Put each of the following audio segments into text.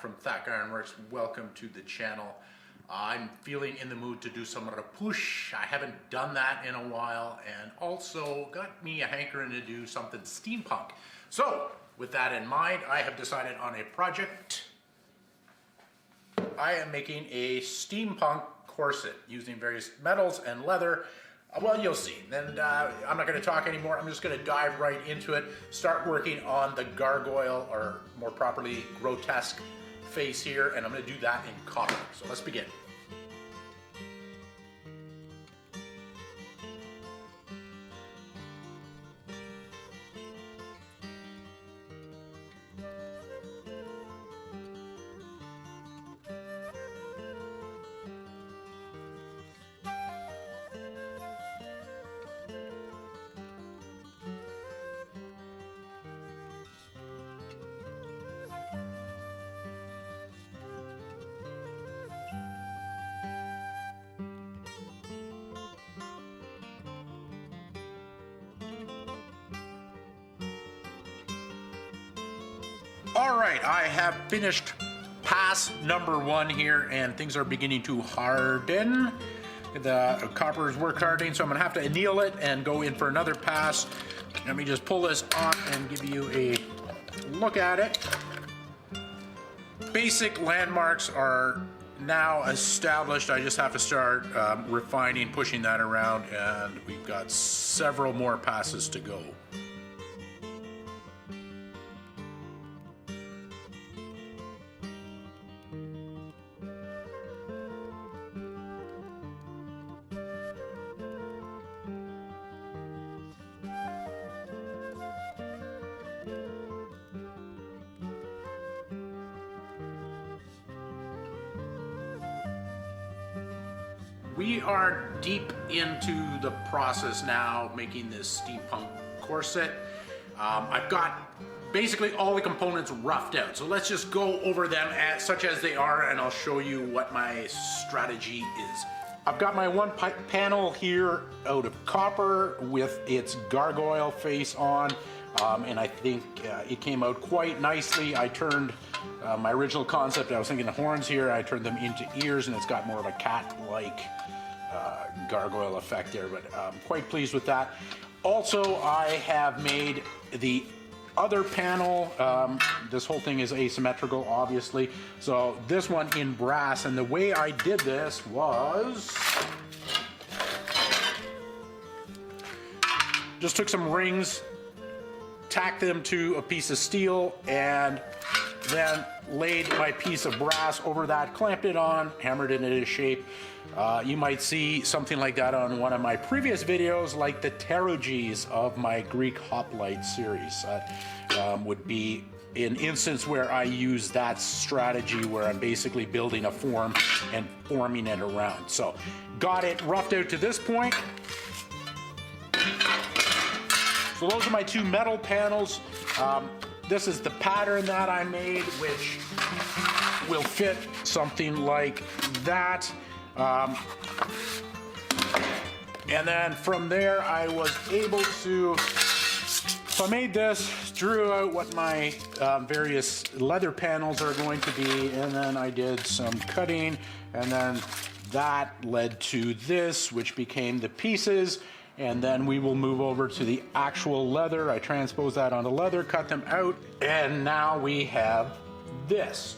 from Thack Ironworks. Welcome to the channel. I'm feeling in the mood to do some repousse. I haven't done that in a while, and also got me a hankering to do something steampunk. So, with that in mind, I have decided on a project. I am making a steampunk corset using various metals and leather. Well, you'll see. And I'm not going to talk anymore. I'm just going to dive right into it. Start working on the gargoyle, or more properly, grotesque face here. And I'm going to do that in copper. So let's begin. All right, I have finished pass number 1 here, and things are beginning to harden. The copper is worked hardening, so I'm gonna have to anneal it and go in for another pass. Let me just pull this off and give you a look at it. Basic landmarks are now established. I just have to start refining, pushing that around, and we've got several more passes to go. We are deep into the process now, making this steampunk corset. I've got basically all the components roughed out, so let's just go over them such as they are, and I'll show you what my strategy is. I've got my one panel here out of copper with its gargoyle face on, and I think it came out quite nicely. I turned my original concept, I was thinking the horns here, I turned them into ears, and it's got more of a cat-like gargoyle effect there, but I'm quite pleased with that. Also, I have made the other panel. This whole thing is asymmetrical, obviously, so this one in brass, and the way I did this was just took some rings, tacked them to a piece of steel, and then laid my piece of brass over that, clamped it on, hammered it into shape. You might see something like that on one of my previous videos, like the tarogees of my Greek hoplite series. Would be an instance where I use that strategy, where I'm basically building a form and forming it around. So, got it roughed out to this point. So those are my 2 metal panels. This is the pattern that I made, which will fit something like that. And then from there, I was able to, so I made this, drew out what my various leather panels are going to be, and then I did some cutting, and then that led to this, which became the pieces. And then we will move over to the actual leather. I transposed that onto leather, cut them out, and now we have this.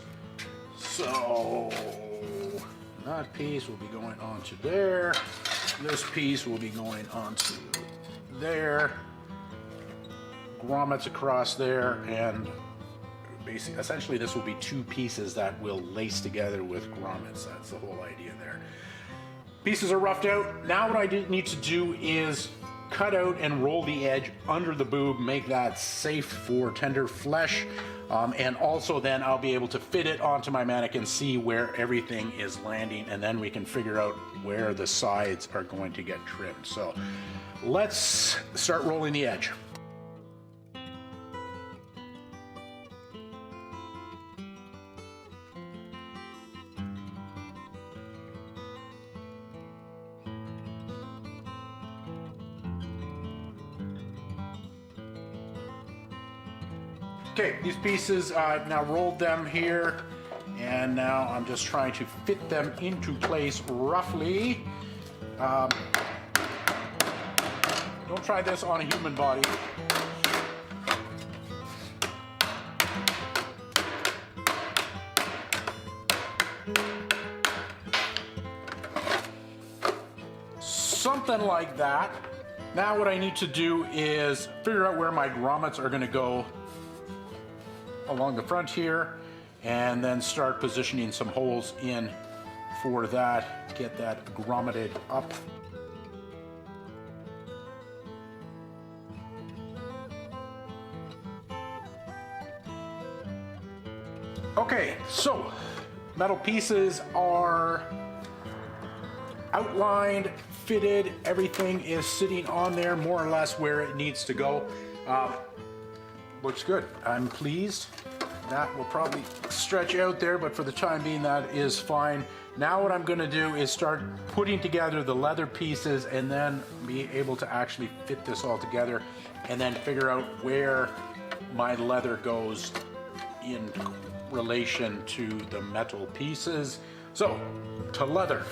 So that piece will be going onto there. This piece will be going onto there. Grommets across there, and basically, essentially this will be 2 pieces that will lace together with grommets. That's the whole idea there. Pieces are roughed out. Now what I need to do is cut out and roll the edge under the boob, make that safe for tender flesh, and also then I'll be able to fit it onto my mannequin, see where everything is landing, and then we can figure out where the sides are going to get trimmed. So let's start rolling the edge. Okay, these pieces, I've now rolled them here, And now I'm just trying to fit them into place roughly. Don't try this on a human body. Something like that. Now what I need to do is figure out where my grommets are going to go along the front here, and then start positioning some holes in for that, get that grommeted up. Okay, so metal pieces are outlined, fitted, everything is sitting on there more or less where it needs to go. Looks good. I'm pleased. That will probably stretch out there, but for the time being that is fine. Now what I'm going to do is start putting together the leather pieces and then be able to actually fit this all together and then figure out where my leather goes in relation to the metal pieces. So, to leather.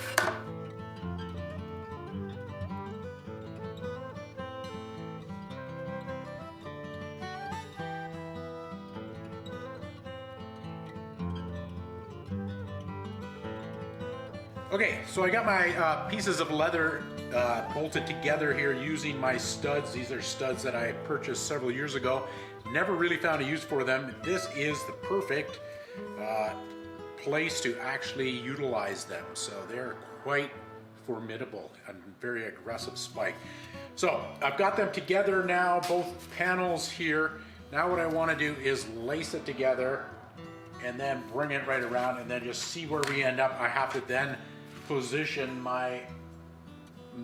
Okay, so I got my pieces of leather bolted together here using my studs. These are studs that I purchased several years ago. Never really found a use for them. This is the perfect place to actually utilize them. So they're quite formidable and very aggressive spike. So I've got them together now, both panels here. Now what I want to do is lace it together and then bring it right around and then just see where we end up. I have to then position my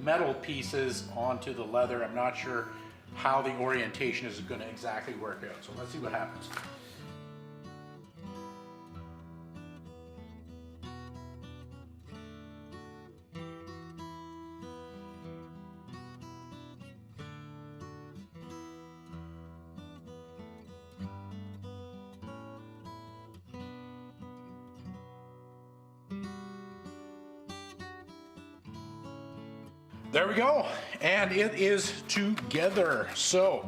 metal pieces onto the leather. I'm not sure how the orientation is going to exactly work out. So let's see what happens. There we go, and it is together. So,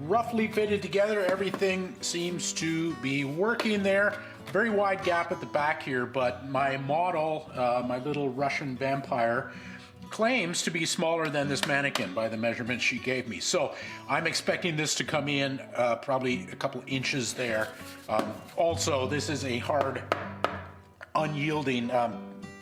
roughly fitted together, everything seems to be working there. Very wide gap at the back here, but my model, my little Russian vampire, claims to be smaller than this mannequin by the measurements she gave me. So, I'm expecting this to come in probably a couple inches there. Also, this is a hard, unyielding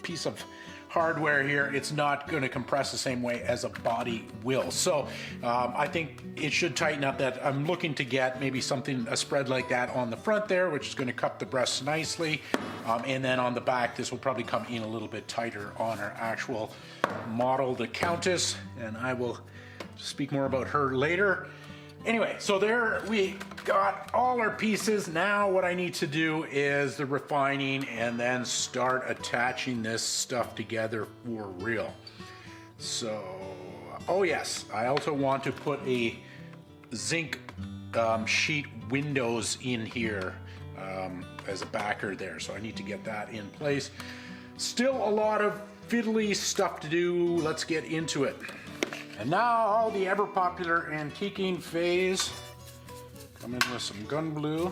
piece of hardware here. It's not going to compress the same way as a body will. So I think it should tighten up. That I'm looking to get maybe something, a spread like that on the front there, which is going to cup the breasts nicely. And then on the back, this will probably come in a little bit tighter on our actual model, the Countess. And I will speak more about her later. Anyway, so there we got all our pieces. Now what I need to do is the refining and then start attaching this stuff together for real. So, oh yes, I also want to put a zinc sheet windows in here as a backer there. So I need to get that in place. Still a lot of fiddly stuff to do. Let's get into it. And now the ever popular antiquing phase. Come in with some gun blue.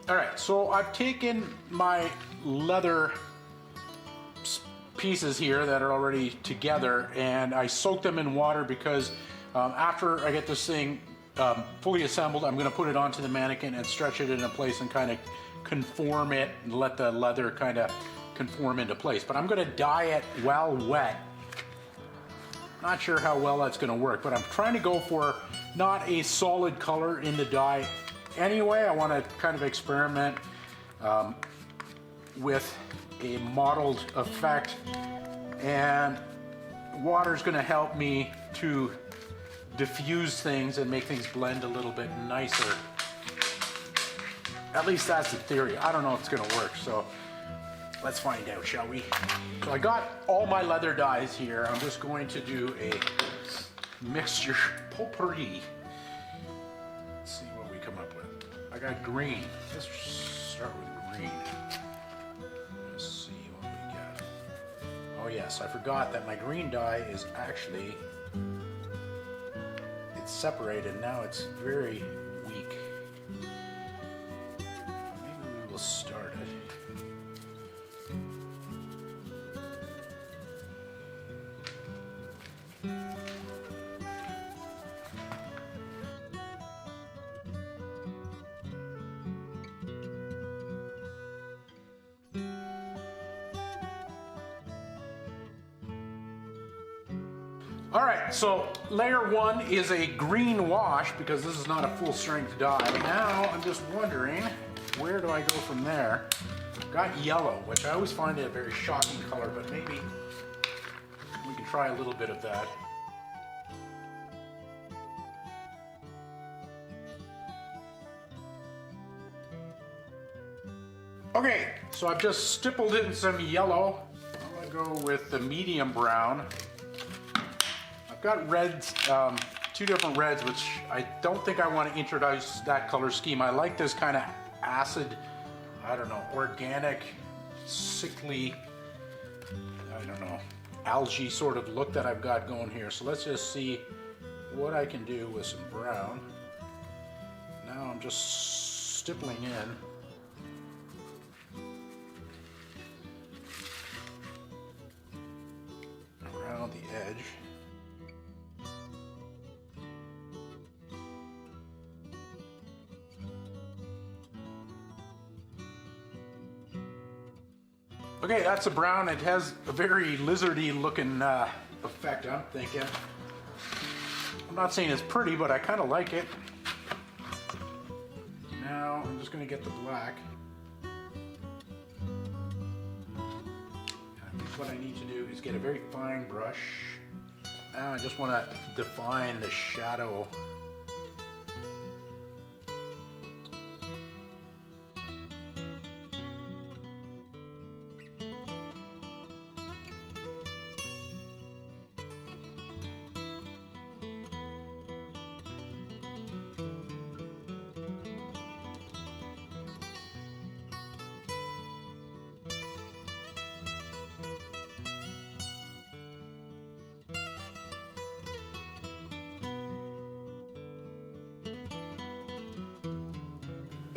All right, so I've taken my leather pieces here that are already together and I soak them in water because after I get this thing fully assembled, I'm going to put it onto the mannequin and stretch it into place and kind of conform it and let the leather kind of conform into place. But I'm going to dye it while wet. Not sure how well that's going to work, but I'm trying to go for not a solid color in the dye anyway. I want to kind of experiment with a mottled effect, and water's going to help me to diffuse things and make things blend a little bit nicer. At least that's the theory. I don't know if it's going to work, so let's find out, shall we? So I got all my leather dyes here. I'm just going to do a mixture potpourri. Let's see what we come up with. I got green. Let's start with green. Let's see what we get. Oh yes, I forgot that my green dye is actually, it's separated. Now it's very weak. Maybe we will start it. All right, so layer one is a green wash because this is not a full strength dye. Now I'm just wondering, where do I go from there? I've got yellow, which I always find a very shocking color, but maybe we can try a little bit of that. Okay, so I've just stippled in some yellow. I'm gonna go with the medium brown. I've got reds, two different reds, which I don't think I want to introduce that color scheme. I like this kind of acid, I don't know, organic, sickly, I don't know, algae sort of look that I've got going here. So let's just see what I can do with some brown. Now I'm just stippling in. Around the edge. Okay, that's a brown. It has a very lizardy looking effect, I'm thinking. I'm not saying it's pretty, but I kind of like it. Now I'm just going to get the black. I think what I need to do is get a very fine brush. Now I just want to define the shadow.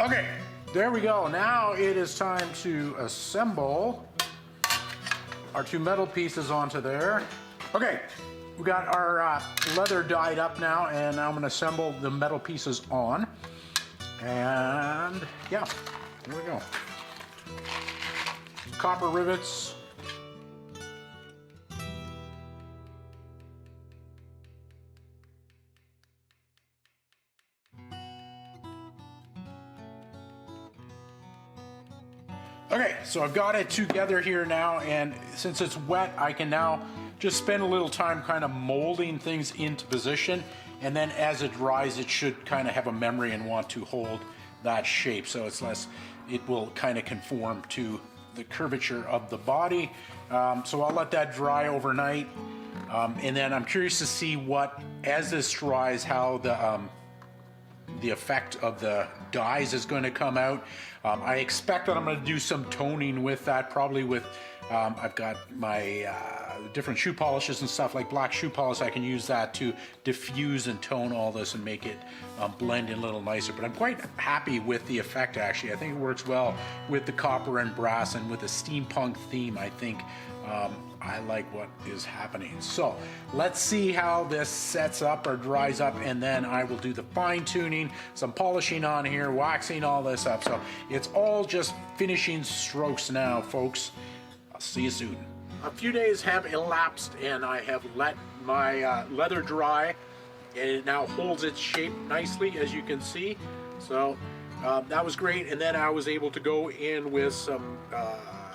Okay, there we go. Now it is time to assemble our two metal pieces onto there. Okay, we got our leather dyed up now, and now I'm gonna assemble the metal pieces on. And yeah, here we go. Copper rivets. Okay, so I've got it together here now, and since it's wet, I can now just spend a little time kind of molding things into position, and then as it dries, it should kind of have a memory and want to hold that shape, so it's less, it will kind of conform to the curvature of the body. So I'll let that dry overnight, and then I'm curious to see what, as this dries, how the effect of the dyes is going to come out. I expect that I'm going to do some toning with that, probably with, I've got my different shoe polishes and stuff, like black shoe polish. I can use that to diffuse and tone all this and make it blend in a little nicer. But I'm quite happy with the effect, actually. I think it works well with the copper and brass, and with the steampunk theme. I think I like what is happening. So let's see how this sets up or dries up, and then I will do the fine tuning, some polishing on here, waxing all this up. So it's all just finishing strokes now, folks. I'll see you soon. A few days have elapsed, and I have let my leather dry, and it now holds its shape nicely, as you can see. So that was great. And then I was able to go in with some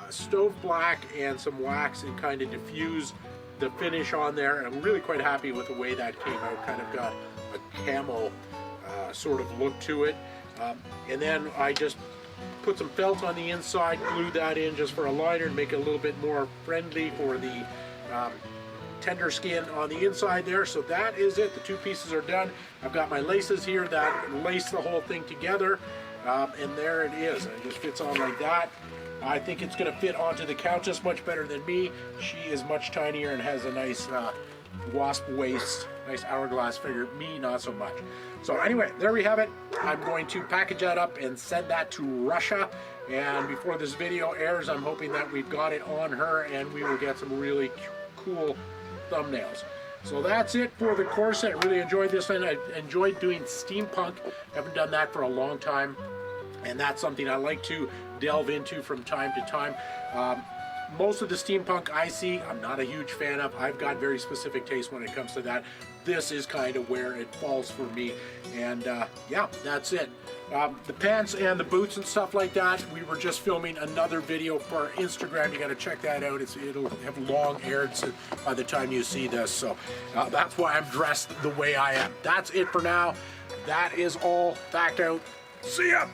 stove black and some wax and kind of diffuse the finish on there. And I'm really quite happy with the way that came out. Kind of got a camo sort of look to it. And then I just put some felt on the inside, glued that in just for a liner and make it a little bit more friendly for the tender skin on the inside there. So that is it. The two pieces are done. I've got my laces here that lace the whole thing together, and there it is. It just fits on like that. I think it's going to fit onto the Countess much better than me. She is much tinier and has a nice wasp waist, nice hourglass figure. Me, not so much. So anyway, there we have it. I'm going to package that up and send that to Russia. And before this video airs, I'm hoping that we've got it on her and we will get some really cool thumbnails. So that's it for the corset. I really enjoyed this one. I enjoyed doing steampunk. Haven't done that for a long time. And that's something I like to delve into from time to time. Most of the steampunk I see, I'm not a huge fan of. I've got very specific taste when it comes to that. This is kind of where it falls for me. And yeah, that's it. The pants and the boots and stuff like that, we were just filming another video for Instagram. You got to check that out. It'll have long aired by the time you see this. So that's why I'm dressed the way I am. That's it for now. That is all back out. See ya!